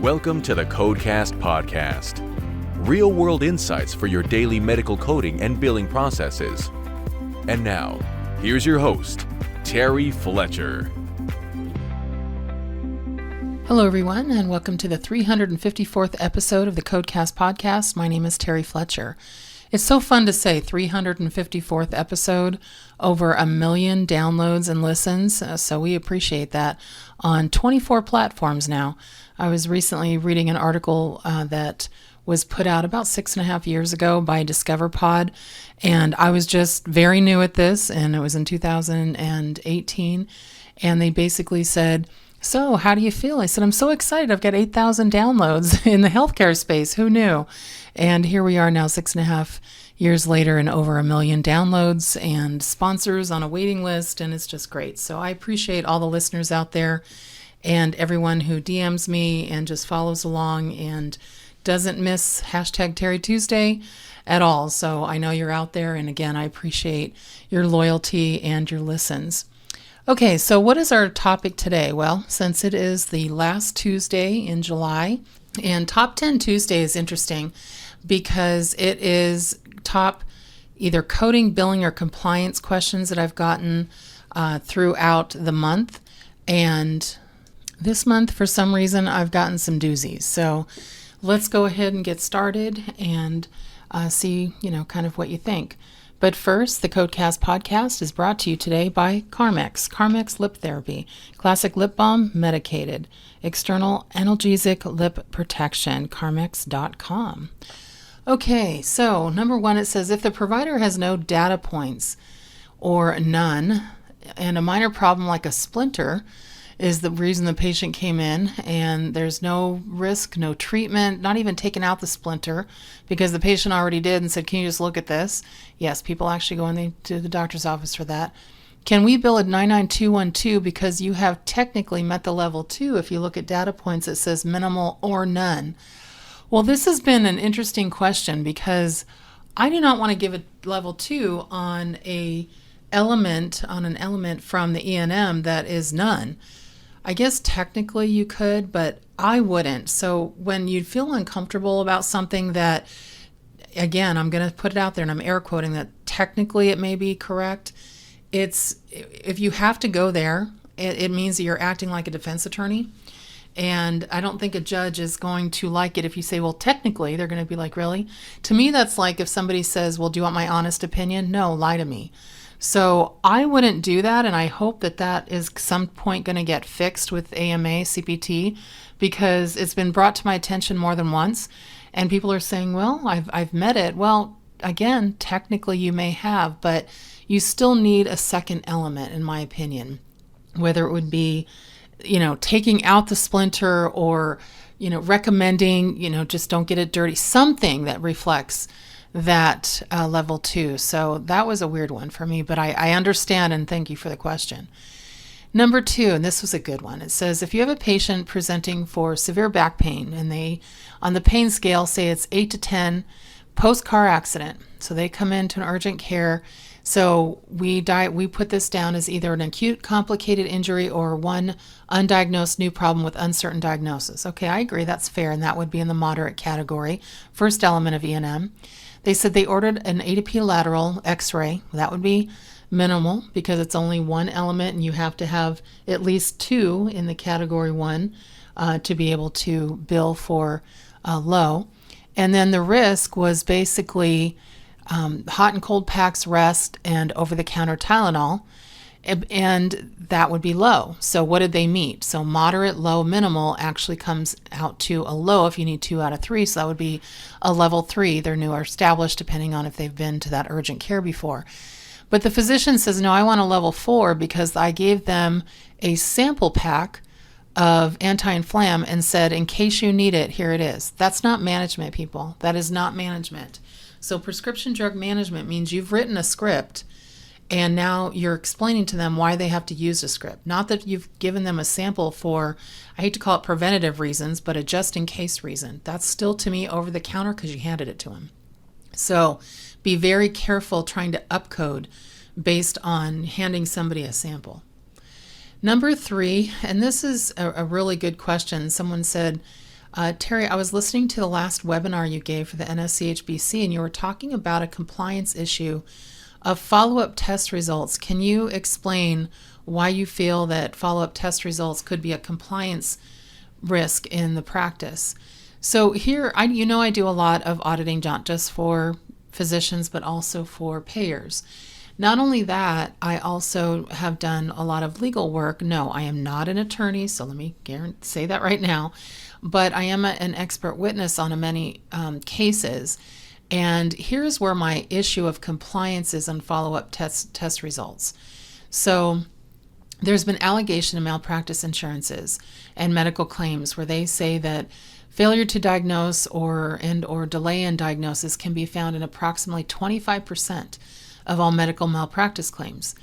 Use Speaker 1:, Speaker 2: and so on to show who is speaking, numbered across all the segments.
Speaker 1: Welcome to the CodeCast podcast. Real-world insights for your daily medical coding and billing processes. And now, here's your host, Terry Fletcher.
Speaker 2: Hello, everyone, and welcome to the 354th episode of the CodeCast podcast. My name is Terry Fletcher. It's so fun to say 354th episode, over 1 million downloads and listens, so we appreciate that, on 24 platforms now. I was recently reading an article that was put out about 6.5 years ago by DiscoverPod, and I was just very new at this, and it was in 2018, and they basically said, "So, how do you feel?" I said, "I'm so excited. I've got 8,000 downloads in the healthcare space. Who knew?" And here we are now 6.5 years later and over 1 million downloads and sponsors on a waiting list, and it's just great. So I appreciate all the listeners out there and everyone who DMs me and just follows along and doesn't miss hashtag Terry Tuesday at all. So I know you're out there, and again, I appreciate your loyalty and your listens. Okay, so what is our topic today? Well, since it is the last Tuesday in July, and Top 10 Tuesday is interesting because it is top either coding, billing, or compliance questions that I've gotten throughout the month. And this month, for some reason, I've gotten some doozies. So let's go ahead and get started and see, kind of what you think. But first, the CodeCast podcast is brought to you today by Carmex. Carmex Lip Therapy. Classic lip balm, medicated. External analgesic lip protection. Carmex.com. Okay, so number one, it says if the provider has no data points or none, and a minor problem like a splinter is the reason the patient came in, and there's no risk, no treatment, not even taking out the splinter because the patient already did and said, "Can you just look at this?" Yes, people actually go to the doctor's office for that. Can we bill at 99212 because you have technically met the level 2 if you look at data points that says minimal or none? Well, this has been an interesting question because I do not want to give a level 2 on an element from the E&M that is none. I guess technically you could, but I wouldn't. So when you feel uncomfortable about something that, again, I'm going to put it out there and I'm air quoting that technically it may be correct. If you have to go there, it means that you're acting like a defense attorney. And I don't think a judge is going to like it if you say, well, technically, they're going to be like, really? To me, that's like if somebody says, well, do you want my honest opinion? No, lie to me. So I wouldn't do that, and I hope that is some point going to get fixed with AMA, CPT, because it's been brought to my attention more than once, and people are saying, well, I've met it. Well, again, technically you may have, but you still need a second element, in my opinion, whether it would be, taking out the splinter or, recommending, just don't get it dirty, something that reflects that level 2. So that was a weird one for me, but I understand, and thank you for the question. Number 2, and this was a good one. It says if you have a patient presenting for severe back pain and they, on the pain scale, say it's 8 to 10 post-car accident, so they come into an urgent care. So we put this down as either an acute complicated injury or one undiagnosed new problem with uncertain diagnosis. Okay, I agree, that's fair, and that would be in the moderate category, first element of E&M. They said they ordered an A to P lateral x-ray. That would be minimal because it's only one element and you have to have at least 2 in the category 1 to be able to bill for low. And then the risk was basically hot and cold packs, rest, and over-the-counter Tylenol, and that would be low. So what did they meet? So moderate, low, minimal actually comes out to a low if you need 2 out of 3, so that would be a level 3. They're new or established depending on if they've been to that urgent care before. But the physician says, no, I want a level 4 because I gave them a sample pack of anti-inflam and said, in case you need it, here it is. That's not management, people. That is not management. So prescription drug management means you've written a script and now you're explaining to them why they have to use a script. Not that you've given them a sample for, I hate to call it preventative reasons, but a just-in-case reason. That's still, to me, over the counter because you handed it to them. So be very careful trying to upcode based on handing somebody a sample. Number 3, and this is a really good question. Someone said, Terry, I was listening to the last webinar you gave for the NSCHBC, and you were talking about a compliance issue of follow-up test results. Can you explain why you feel that follow-up test results could be a compliance risk in the practice? So here, I do a lot of auditing, not just for physicians, but also for payers. Not only that, I also have done a lot of legal work. No, I am not an attorney, so let me say that right now. But I am an expert witness on many cases. And here's where my issue of compliance is on follow-up test results. So there's been allegation of malpractice insurances and medical claims where they say that failure to diagnose or delay in diagnosis can be found in approximately 25% of all medical malpractice claims.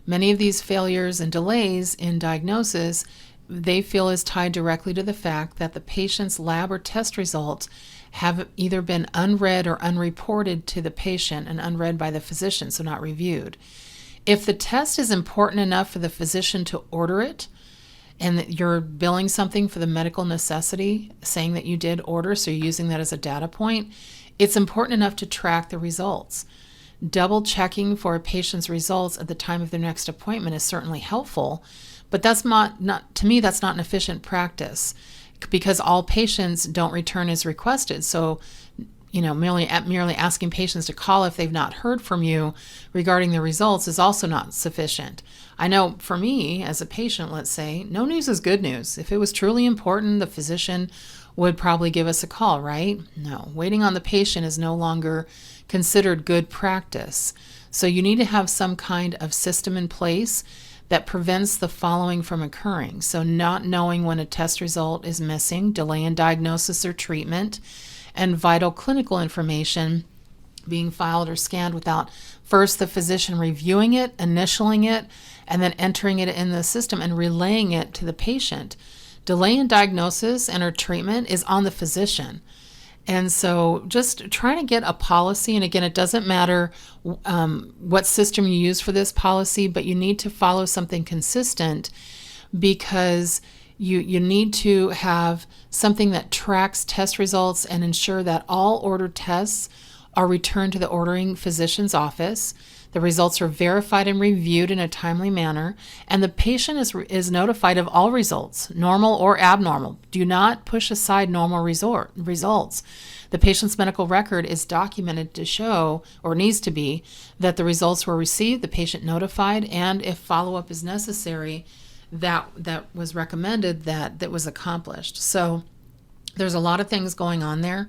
Speaker 2: Many of these failures and delays in diagnosis they feel is tied directly to the fact that the patient's lab or test results have either been unread or unreported to the patient and unread by the physician, so not reviewed. If the test is important enough for the physician to order it, and that you're billing something for the medical necessity, saying that you did order, so you're using that as a data point, it's important enough to track the results. Double checking for a patient's results at the time of their next appointment is certainly helpful, but that's not to me, that's not an efficient practice because all patients don't return as requested. So, merely asking patients to call if they've not heard from you regarding the results is also not sufficient. I know for me as a patient, let's say, no news is good news. If it was truly important, the physician would probably give us a call, right? No, waiting on the patient is no longer considered good practice. So you need to have some kind of system in place that prevents the following from occurring. So not knowing when a test result is missing, delay in diagnosis or treatment, and vital clinical information being filed or scanned without first the physician reviewing it, initialing it, and then entering it in the system and relaying it to the patient. Delay in diagnosis and or treatment is on the physician. And so just trying to get a policy, and again, it doesn't matter what system you use for this policy, but you need to follow something consistent because you need to have something that tracks test results and ensure that all ordered tests are returned to the ordering physician's office. The results are verified and reviewed in a timely manner, and the patient is notified of all results, normal or abnormal. Do not push aside normal results. The patient's medical record is documented to show, or needs to be, that the results were received, the patient notified, and if follow-up is necessary, that was recommended, that was accomplished. So there's a lot of things going on there.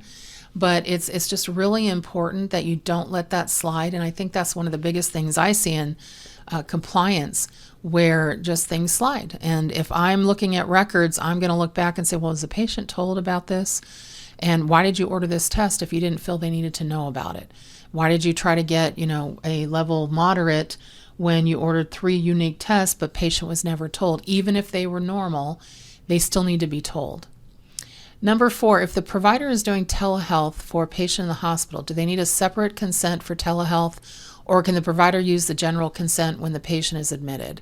Speaker 2: But it's just really important that you don't let that slide. And I think that's one of the biggest things I see in compliance, where just things slide. And if I'm looking at records, I'm going to look back and say, well, was the patient told about this? And why did you order this test if you didn't feel they needed to know about it? Why did you try to get, a level moderate when you ordered 3 unique tests, but patient was never told? Even if they were normal, they still need to be told. Number 4, if the provider is doing telehealth for a patient in the hospital, do they need a separate consent for telehealth, or can the provider use the general consent when the patient is admitted?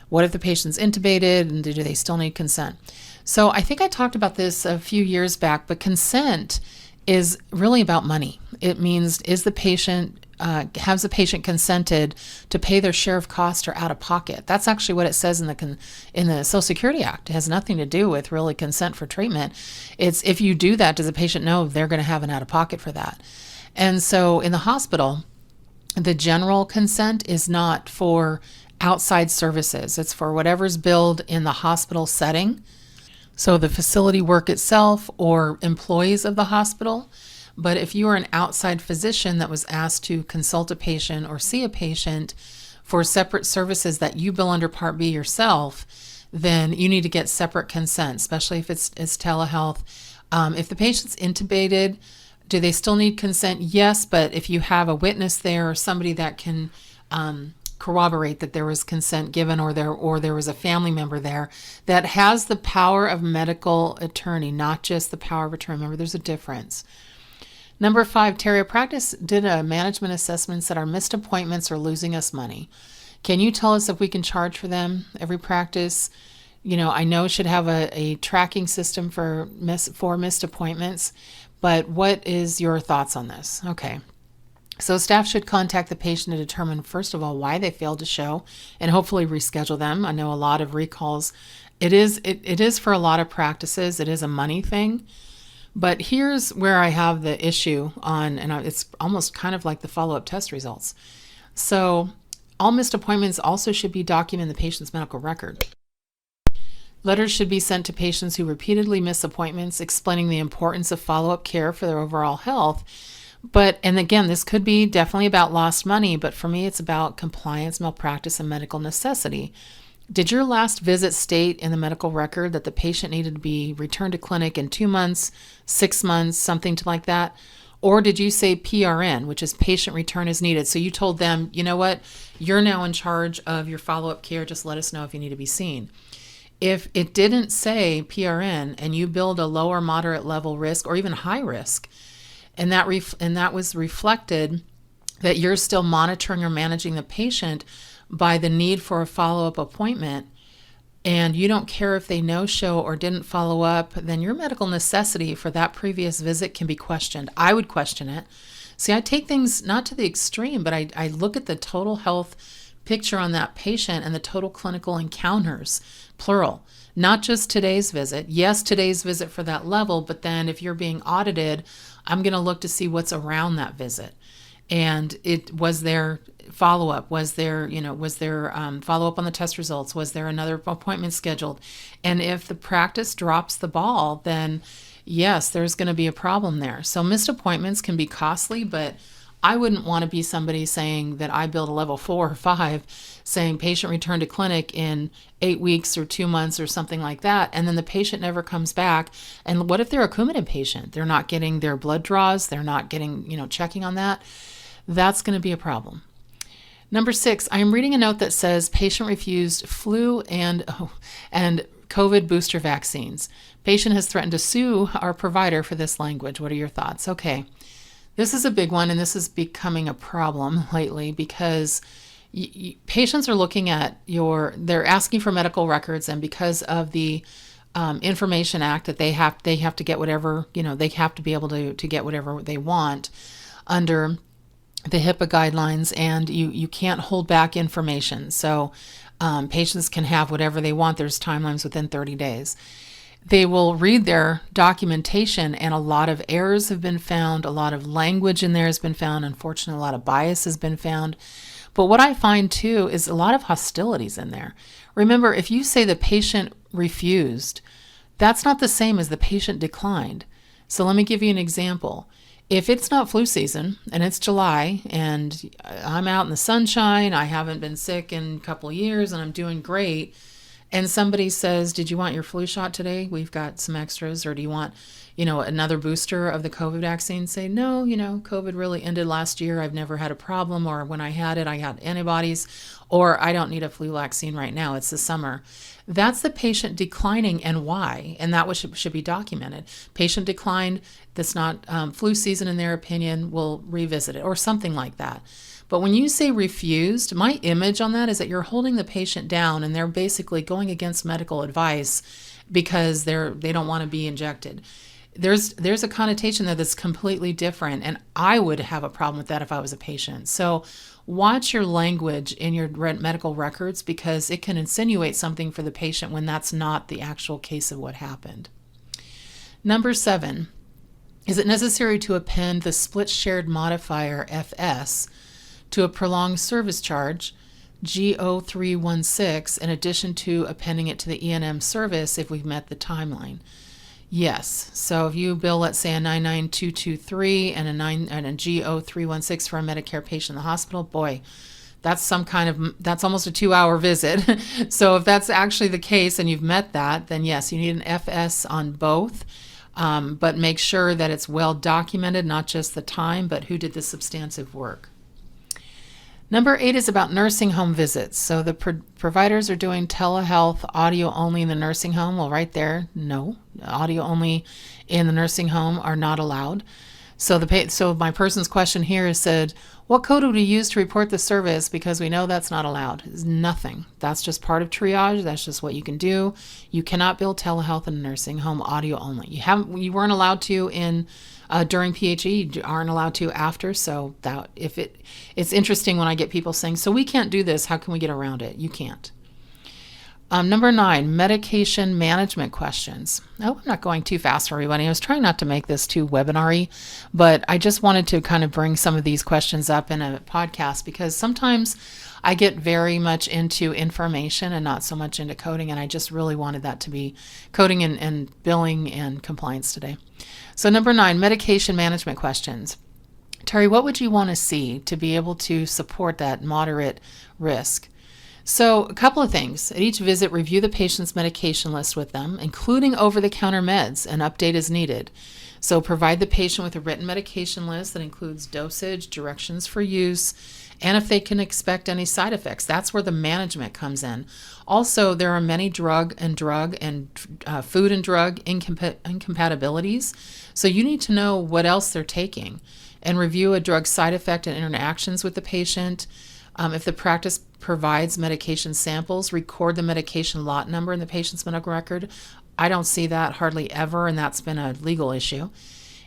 Speaker 2: What if the patient's intubated, and do they still need consent? So I think I talked about this a few years back, but consent is really about money. It means, has the patient consented to pay their share of cost or out of pocket? That's actually what it says in the Social Security Act. It has nothing to do with really consent for treatment. It's if you do that, does the patient know they're going to have an out of pocket for that? And so in the hospital, the general consent is not for outside services. It's for whatever's billed in the hospital setting. So the facility work itself or employees of the hospital. But if you are an outside physician that was asked to consult a patient or see a patient for separate services that you bill under Part B yourself, then you need to get separate consent, especially if it's telehealth. If the patient's intubated, do they still need consent? Yes, but if you have a witness there or somebody that can corroborate that there was consent given, or there was a family member there that has the power of medical attorney, not just the power of attorney. Remember, there's a difference. Number 5, Terry, a practice did a management assessment that our missed appointments are losing us money. Can you tell us if we can charge for them? Every practice I know it should have a tracking system for missed appointments, but what is your thoughts on this? Okay. So staff should contact the patient to determine, first of all, why they failed to show and hopefully reschedule them. I know a lot of recalls. It is for a lot of practices. It is a money thing. But here's where I have the issue on, and it's almost kind of like the follow-up test results. So all missed appointments also should be documented in the patient's medical record. Letters should be sent to patients who repeatedly miss appointments, explaining the importance of follow-up care for their overall health. And again, this could be definitely about lost money, but for me, it's about compliance, malpractice, and medical necessity. Did your last visit state in the medical record that the patient needed to be returned to clinic in 2 months, 6 months, something like that? Or did you say PRN, which is patient return as needed? So you told them, you know what, you're now in charge of your follow-up care. Just let us know if you need to be seen. If it didn't say PRN and you billed a lower moderate level risk or even high risk, and that was reflected that you're still monitoring or managing the patient by the need for a follow-up appointment, and you don't care if they no-show or didn't follow up, then your medical necessity for that previous visit can be questioned. I would question it. See, I take things not to the extreme, but I look at the total health picture on that patient and the total clinical encounters, plural, not just today's visit. Yes, today's visit for that level, but then if you're being audited, I'm going to look to see what's around that visit. And was there follow-up? Was there follow-up on the test results? Was there another appointment scheduled? And if the practice drops the ball, then yes, there's going to be a problem there. So missed appointments can be costly, but I wouldn't want to be somebody saying that I billed a level 4 or 5, saying patient returned to clinic in 8 weeks or 2 months or something like that, and then the patient never comes back. And what if they're a Coumadin patient? They're not getting their blood draws. They're not getting, checking on that. That's going to be a problem. Number 6, I am reading a note that says patient refused flu and COVID booster vaccines. Patient has threatened to sue our provider for this language. What are your thoughts? Okay. This is a big one, and this is becoming a problem lately because patients are looking at they're asking for medical records, and because of the Information Act that they have to get whatever, they have to be able to get whatever they want under the HIPAA guidelines, and you can't hold back information. So patients can have whatever they want. There's timelines within 30 days. They will read their documentation, and a lot of errors have been found. A lot of language in there has been found. Unfortunately, a lot of bias has been found. But what I find too is a lot of hostilities in there. Remember, if you say the patient refused, that's not the same as the patient declined. So let me give you an example. If it's not flu season and it's July and I'm out in the sunshine, I haven't been sick in a couple of years and I'm doing great, and somebody says, did you want your flu shot today? We've got some extras. Or do you want, another booster of the COVID vaccine? Say, no, COVID really ended last year. I've never had a problem. Or when I had it, I had antibodies. Or I don't need a flu vaccine right now. It's the summer. That's the patient declining and why. And that should be documented. Patient declined. That's not flu season in their opinion. We'll revisit it or something like that. But when you say refused, my image on that is that you're holding the patient down and they're basically going against medical advice because they don't want to be injected. There's a connotation there that's completely different, and I would have a problem with that if I was a patient. So watch your language in your medical records because it can insinuate something for the patient when that's not the actual case of what happened. Number 7, is it necessary to append the split shared modifier FS to a prolonged service charge, G0316, in addition to appending it to the E&M service if we've met the timeline? Yes. So if you bill, let's say, a 99223 and a G0316 for a Medicare patient in the hospital, boy, that's almost a 2-hour visit. So if that's actually the case and you've met that, then yes, you need an FS on both. But make sure that it's well documented, not just the time, but who did the substantive work. Number 8 is about nursing home visits. So the providers are doing telehealth audio only in the nursing home. Well, right there, no. Audio only in the nursing home are not allowed. So my person's question here is said, What code would we use to report the service? Because we know that's not allowed. It's nothing. That's just part of triage. That's just what you can do. You cannot bill telehealth in a nursing home audio only. You weren't allowed to in during PHE. You aren't allowed to after. So that it's interesting when I get people saying, so we can't do this. How can we get around it? You can't. Number 9, medication management questions. Oh, I'm not going too fast for everybody. I was trying not to make this too webinar-y, but I just wanted to kind of bring some of these questions up in a podcast because sometimes I get very much into information and not so much into coding, and I just really wanted that to be coding and billing and compliance today. So number 9, medication management questions. Terry, what would you want to see to be able to support that moderate risk? So a couple of things. At each visit, review the patient's medication list with them, including over-the-counter meds, and update as needed. So provide the patient with a written medication list that includes dosage, directions for use, and if they can expect any side effects. That's where the management comes in. Also, there are many food and drug incompatibilities. So you need to know what else they're taking and review a drug side effect and interactions with the patient. If the practice provides medication samples, record the medication lot number in the patient's medical record. I don't see that hardly ever, and that's been a legal issue.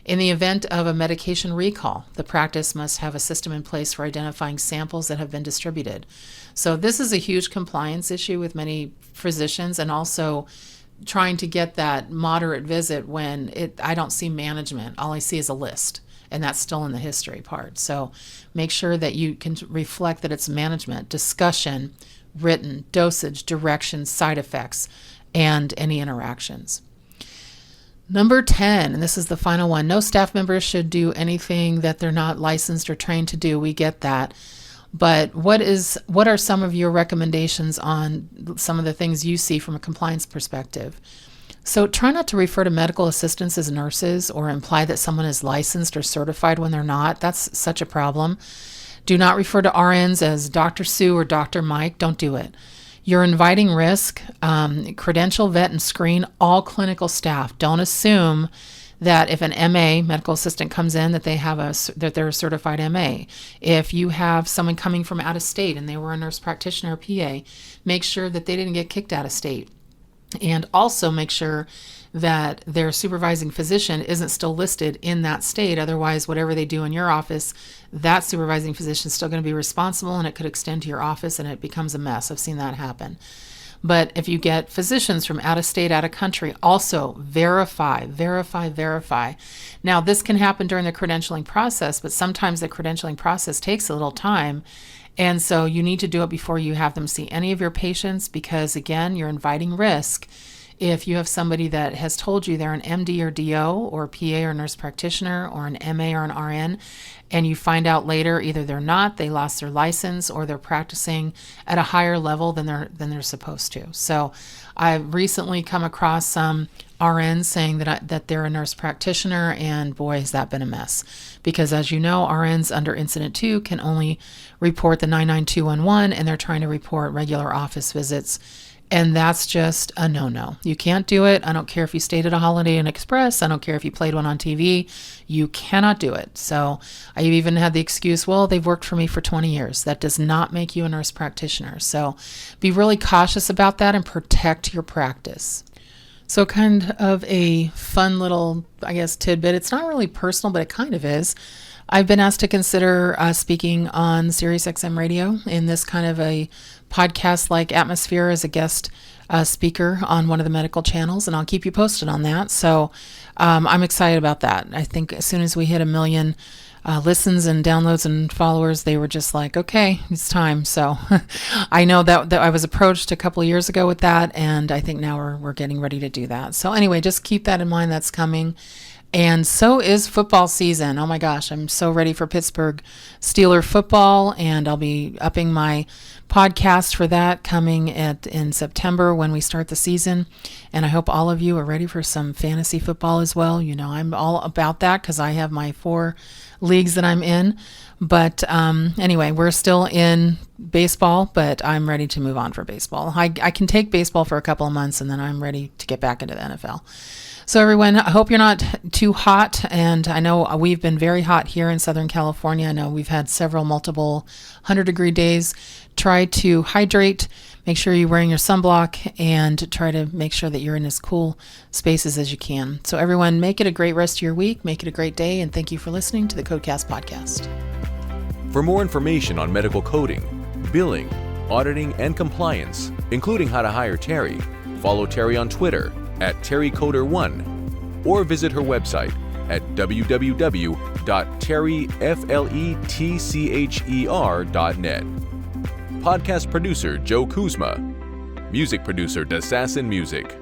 Speaker 2: In the event of a medication recall, the practice must have a system in place for identifying samples that have been distributed. So this is a huge compliance issue with many physicians, and also trying to get that moderate visit when I don't see management. All I see is a list. And that's still in the history part. So make sure that you can reflect that it's management, discussion, written, dosage, directions, side effects, and any interactions. Number 10, and this is the final one, no staff members should do anything that they're not licensed or trained to do. We get that. But what are some of your recommendations on some of the things you see from a compliance perspective? So try not to refer to medical assistants as nurses or imply that someone is licensed or certified when they're not. That's such a problem. Do not refer to RNs as Dr. Sue or Dr. Mike. Don't do it. You're inviting risk. Credential, vet, and screen all clinical staff. Don't assume that if an MA, medical assistant, comes in that that they're a certified MA. If you have someone coming from out of state and they were a nurse practitioner or PA, make sure that they didn't get kicked out of state. And also make sure that their supervising physician isn't still listed in that state. Otherwise, whatever they do in your office, that supervising physician is still going to be responsible, and it could extend to your office, and it becomes a mess. I've seen that happen. But if you get physicians from out of state, out of country, also verify. Now, this can happen during the credentialing process, but sometimes the credentialing process takes a little time. And so you need to do it before you have them see any of your patients because, again, you're inviting risk. If you have somebody that has told you they're an MD or DO or PA or nurse practitioner or an MA or an RN, and you find out later either they're not, they lost their license, or they're practicing at a higher level than they're supposed to. So I've recently come across some RNs saying that they're a nurse practitioner, and boy, has that been a mess. Because as you know, RNs under Incident 2 can only report the 99211, and they're trying to report regular office visits. And that's just a no-no. You can't do it. I don't care if you stayed at a Holiday Inn Express. I don't care if you played one on TV. You cannot do it. So I even had the excuse, well, they've worked for me for 20 years. That does not make you a nurse practitioner. So be really cautious about that and protect your practice. So kind of a fun little, tidbit. It's not really personal, but it kind of is. I've been asked to consider speaking on SiriusXM Radio in this kind of a podcast-like atmosphere as a guest speaker on one of the medical channels, and I'll keep you posted on that. So I'm excited about that. I think as soon as we hit 1 million listens and downloads and followers, they were just like, okay, it's time. So I know that I was approached a couple of years ago with that, and I think now we're getting ready to do that. So anyway, just keep that in mind. That's coming. And so is football season. Oh my gosh, I'm so ready for Pittsburgh Steeler football, and I'll be upping my podcast for that coming in September when we start the season. And I hope all of you are ready for some fantasy football as well. You know, I'm all about that because I have my 4 leagues that I'm in. But anyway, we're still in baseball, but I'm ready to move on for baseball. I can take baseball for a couple of months, and then I'm ready to get back into the NFL. So everyone, I hope you're not too hot, and I know we've been very hot here in Southern California. I know we've had several multiple 100-degree days. Try to hydrate, make sure you're wearing your sunblock, and try to make sure that you're in as cool spaces as you can. So everyone, make it a great rest of your week, make it a great day, and thank you for listening to the CodeCast podcast.
Speaker 1: For more information on medical coding, billing, auditing, and compliance, including how to hire Terry, follow Terry on Twitter at TerryCoder1 or visit her website at www.terryfletcher.net. Podcast producer Joe Kuzma. Music producer Dassassin Music.